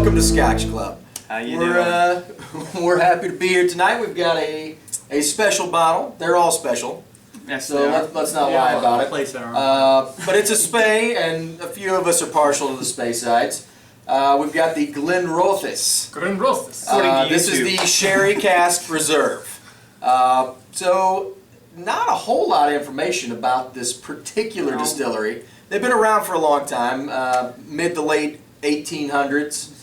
welcome to Scotch Club. How you doing? We're happy to be here tonight. We've got a special bottle. They're all special. Yes, So let's not lie about it. But it's a Spey, and a few of us are partial to the Speysides. We've got the Glenrothes. Glenrothes. This is the Sherry Cask Reserve. So not a whole lot of information about this particular distillery. They've been around for a long time, mid to late 1800s.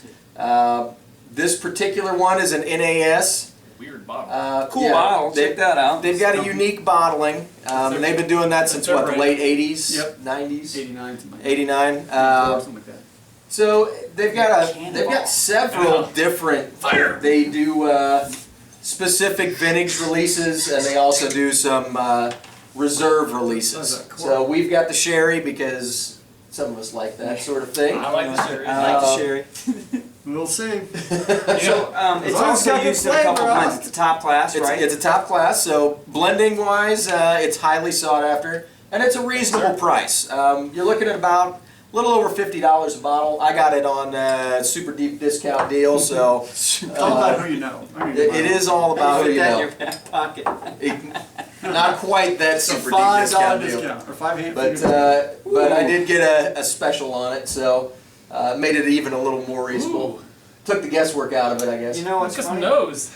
This particular one is an NAS. Weird bottle. Cool bottle. Check that out. They've got a unique bottling, and they've been doing that since what, the late 80s, Yep. 90s, 89. 89. Something like that. So they've got several different. They do specific vintage releases, and they also do some reserve releases. So we've got the sherry because some of us like that sort of thing. I like the sherry. I like the sherry. We'll see. So it's also used in a couple blends. It's a top class, right? It's a top class, so blending wise, it's highly sought after, and it's a reasonable price. You're looking at about a little over $50 a bottle. I got it on a super deep discount deal, so It's all about who you know. it is all about who Put you that in know. your back pocket. Not quite that It's a super deep $5 discount deal, discount, or 5 hand but I did get a special on it, so made it even a little more reasonable. Ooh. Took the guesswork out of it, I guess. You know what's Look at some funny? nose.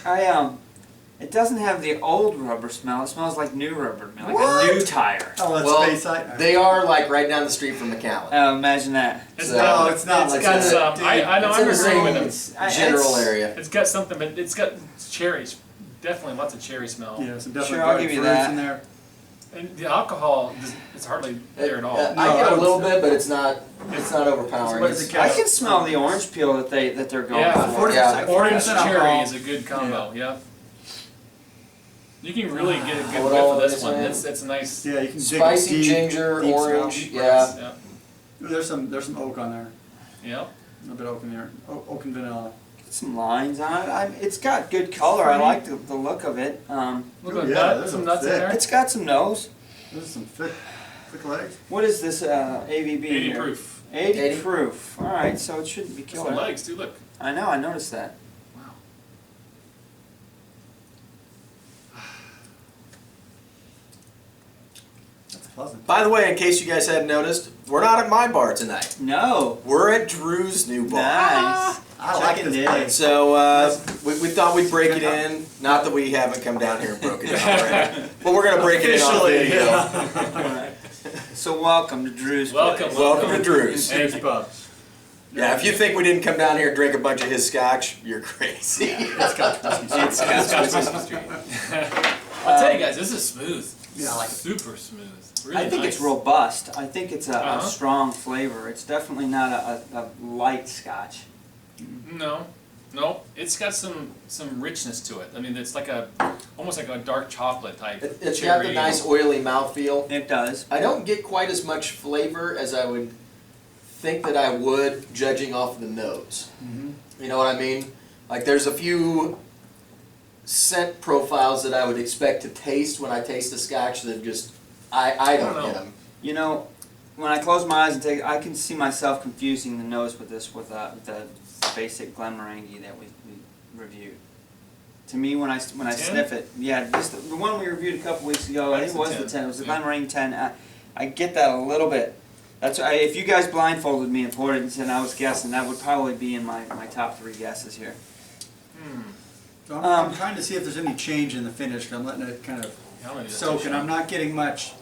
It doesn't have the old rubber smell. It smells like new rubber, like What? a new tire. Oh, that's Well, Speyside. they are like right down the street from McAllen. Imagine that. It's So- got, No, it's not. It's Like got that. some. I know. It's I'm in the agreeing with same him. general area. It's got something, but it's got cherries. Definitely lots of cherry smell. Yeah, some definitely Sure, I'll dried give you fruits that. in there. And the alcohol, it's hardly there at all. I get a little bit, but it's not overpowering. What is it, I can smell the orange peel that they're going Yeah. for. 40%. Yeah. Orange 40% cherry alcohol. is a good combo. Yeah. You can really get a good What whiff all of this is one. in? It's a nice. Yeah, you can dig Spicy deep, ginger, deep orange, smell. yeah. There's some oak on there. Yeah. A little bit of oak in there. Oak and vanilla. Get some lines on it. It's got good color. I like the look of it. Look Ooh, at yeah, that. those Some are nuts in thick. there. It's got some nose. Those are some thick legs. What is this AVB 80 here? proof. 80 proof. All right, so it shouldn't be Some killer. legs too. Look. I know. I noticed that. Wow. That's pleasant. By the way, in case you guys hadn't noticed, we're not at my bar tonight. No. We're at Drew's new bar. Nice. I like Checking this it. place. So we thought we'd break it in. Not that we haven't come down here and broken it in already, but we're gonna break it in on video. So welcome to Drew's Welcome. place. Welcome to Drew's. And Yeah, if you think we didn't come down here and drink a bunch of his scotch, you're crazy. It's Scotch Whisky. It's Scotch Whisky Street. I'll tell you guys, this is smooth. Yeah, I like it. Super smooth. Really I think nice. it's robust. I think it's a Uh-huh. strong flavor. It's definitely not a light scotch. No, it's got some richness to it. I mean, it's like almost like a dark chocolate type. It's got the cherry. nice oily mouthfeel. It does. I don't get quite as much flavor as I would think that I would, judging off the nose. Mm-hmm. You know what I mean? Like there's a few scent profiles that I would expect to taste when I taste a scotch that just I don't know. get them. You know, when I close my eyes and take, I can see myself confusing the nose with this with the basic Glenmorangie that we reviewed. To me, when I 10? sniff it, yeah, just the one we reviewed a couple weeks ago, I think it was the 10. It was the Yeah. Glenmorangie 10. I get that a little bit. That's if you guys blindfolded me and poured it and I was guessing, that would probably be in my top 3 guesses here. So I'm trying to see if there's any change in the finish. 'Cause I'm letting it kind of I'm gonna do that soak, too, and I'm not getting much.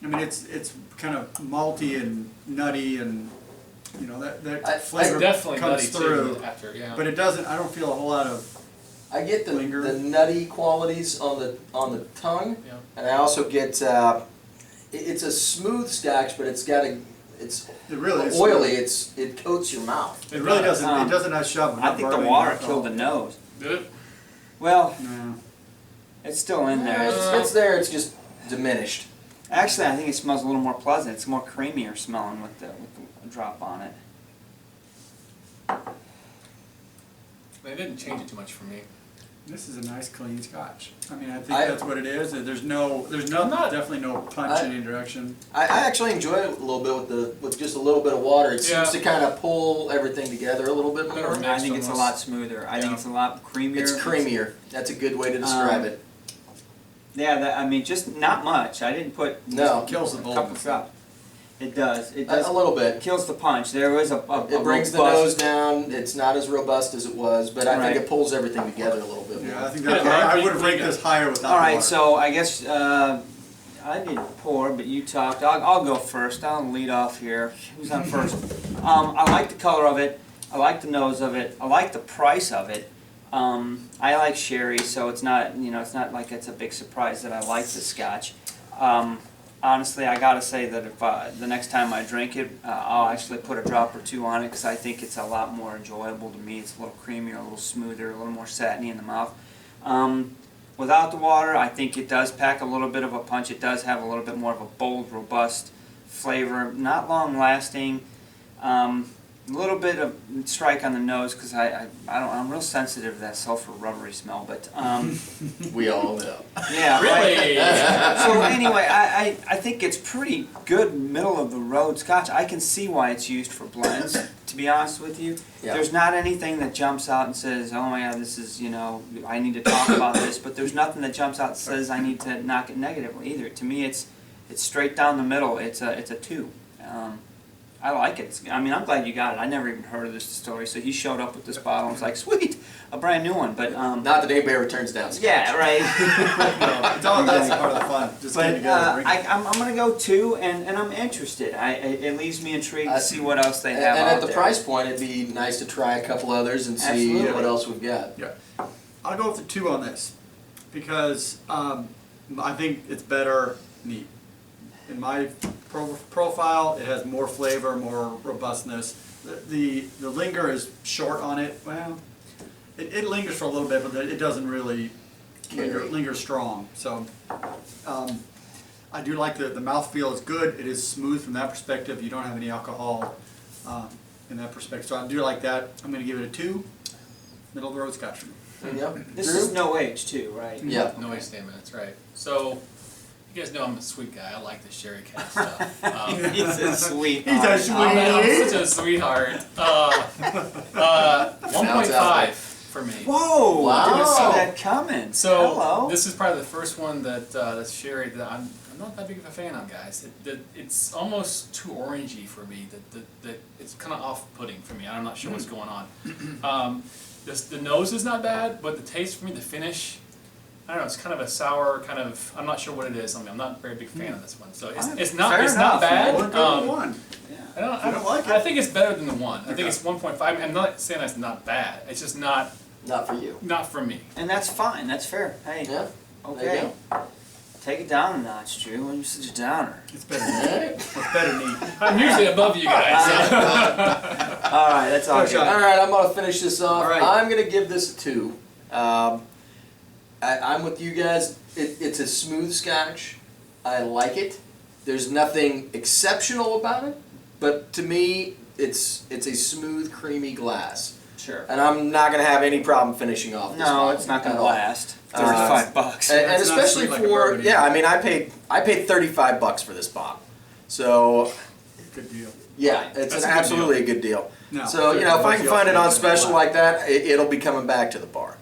I mean, it's kind of malty and nutty, and you know that flavor It's definitely comes nutty through. too after, yeah. But it doesn't. I don't feel a whole lot of. I get the Linger. nutty qualities on the tongue, Yeah. and I also get it's a smooth scotch, but it's It really is oily. It coats your mouth. It really doesn't. Um, It doesn't have shove. I think the water killed the nose. Did it? Well, No. it's still in there. It's there. It's just diminished. Actually, I think it smells a little more pleasant. It's more creamier smelling with the drop on it. They didn't change it too much for me. This is a nice clean Scotch. I mean, I think I- that's what it is. There's definitely no punch in any direction. I actually enjoy it a little bit with just a little bit of water. It Yeah. seems to kind of pull everything together a little bit Better more. mix. I think it's a almost. lot smoother. I think Yeah. it's a lot creamier. It's creamier. That's a good way to describe it. Yeah, I mean, just not much. I didn't put No. It kills the a couple boldness. drops. It does. It A does. little bit. Kills the punch. There was a It brings the robust- nose down. It's not as robust as it was, but I Right. think it pulls everything together a little bit more. Yeah, I think Yeah, I we- would have we ranked got- this higher without All right, water. so I guess I didn't pour, but you talked. I'll go first. I'll lead off here. Who's on first? I like the color of it. I like the nose of it. I like the price of it. I like sherry, so it's not it's not like it's a big surprise that I like the Scotch. Honestly, I gotta say that if the next time I drink it, I'll actually put a drop or two on it because I think it's a lot more enjoyable to me. It's a little creamier, a little smoother, a little more satiny in the mouth. Without the water, I think it does pack a little bit of a punch. It does have a little bit more of a bold, robust flavor. Not long lasting. A little bit of strike on the nose because I'm real sensitive to that sulfur rubbery smell. But We all know. yeah, Really? right. So anyway, I think it's pretty good middle of the road Scotch. I can see why it's used for blends. To be honest with you, Yeah. there's not anything that jumps out and says, "Oh my God, this is I need to talk about this." But there's nothing that jumps out and says I need to knock it negatively either. To me, it's straight down the middle. It's a 2. I like it. I'm glad you got it. I never even heard of this distillery, so he showed up with this bottle and was like, "Sweet, a brand new one." But Not that anybody ever turns down Scotch. yeah, right. It's all that's part of the fun. Just But getting together. I'm gonna go 2, and I'm interested. It leaves me intrigued to see what else they And have out at the there. price point, it'd be nice to try a couple others and see Absolutely. what else we've got. Yeah, I'll go with the 2 on this because I think it's better neat. In my profile, it has more flavor, more robustness. The linger is short on it. Well, it lingers for a little bit, but it doesn't really linger strong. So I do like the mouthfeel is good. It is smooth from that perspective. You don't have any alcohol in that perspective. So I do like that. I'm going to give it a 2. Middle of the road Scotch. There you go. This Drew? is no age too, right? Yeah. No age statement, that's right. So, you guys know I'm a sweet guy. I like the sherry cask stuff. He's a sweet. He's a sweet- I'm such a sweetheart. 1.5 for me. Whoa! Wow. Didn't see that coming. So Hello. this is probably the first one that's sherry that I'm not that big of a fan of, guys. It's almost too orangey for me. That it's kind of off-putting for me. I'm not sure what's going on. The nose is not bad, but the taste for me, the finish, I don't know. It's kind of a sour kind of. I'm not sure what it is. I'm not a very big fan of this one. So it's not Fair enough, bad. We'll go with 1. Yeah. I don't like it? I think it's better than the 1. I think Okay. it's 1.5. I'm not saying that's not bad. It's just not Not for you. for me. And that's fine. That's fair. Hey. Yeah. Okay. There you Take it down a notch, Drew. Why are you such a downer? It's better neat. It's better neat. I'm usually above you guys. All right, that's all. Fair good. shot. All right, I'm gonna finish this off. All right. I'm gonna give this a 2. I'm with you guys. It's a smooth Scotch. I like it. There's nothing exceptional about it, but to me, it's a smooth, creamy glass, Sure. and I'm not gonna have any problem finishing off this No, bottle it's not going at to all. last. $35. And It's not especially sweet like a for bourbon yeah, either. I mean, I paid $35 for this bottle, so Good deal. yeah, it's That's an a good absolutely a good deal. No, So you know, if I can $35 find it on is special a lot. like that, it'll be coming back to the bar.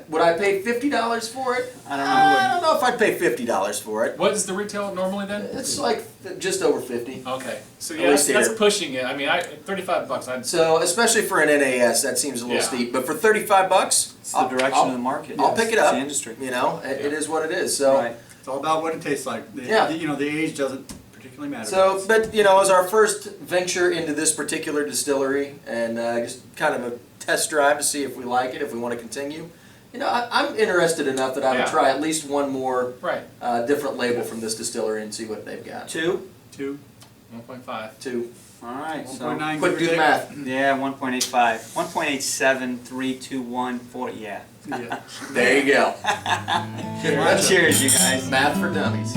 Would I pay $50 for it? I don't know. I don't know if I'd pay $50 for it. What is the retail normally then? It's like just over 50. Okay, so At yeah, least that's here. pushing it. I mean, $35. I'd So especially for an NAS, that seems a little Yeah. steep. But for $35, It's the direction of the market. I'll pick it up. It's the industry. You know, it is what it is. So. Right. It's all about what it tastes like. Yeah. The age doesn't particularly matter. So, but you know, as our first venture into this particular distillery, and just kind of a test drive to see if we like it, if we want to continue. You know, I'm interested enough that I would Yeah. try at least one more right. different label from this distillery and see what they've got. 2. 2. 1.5. 2. All right. So 1.9. Quick, do the math. yeah, 1.85, 1.87, 3, 2, 1, 4. Yeah. Yeah. There you go. Cheers, you guys. Math for dummies.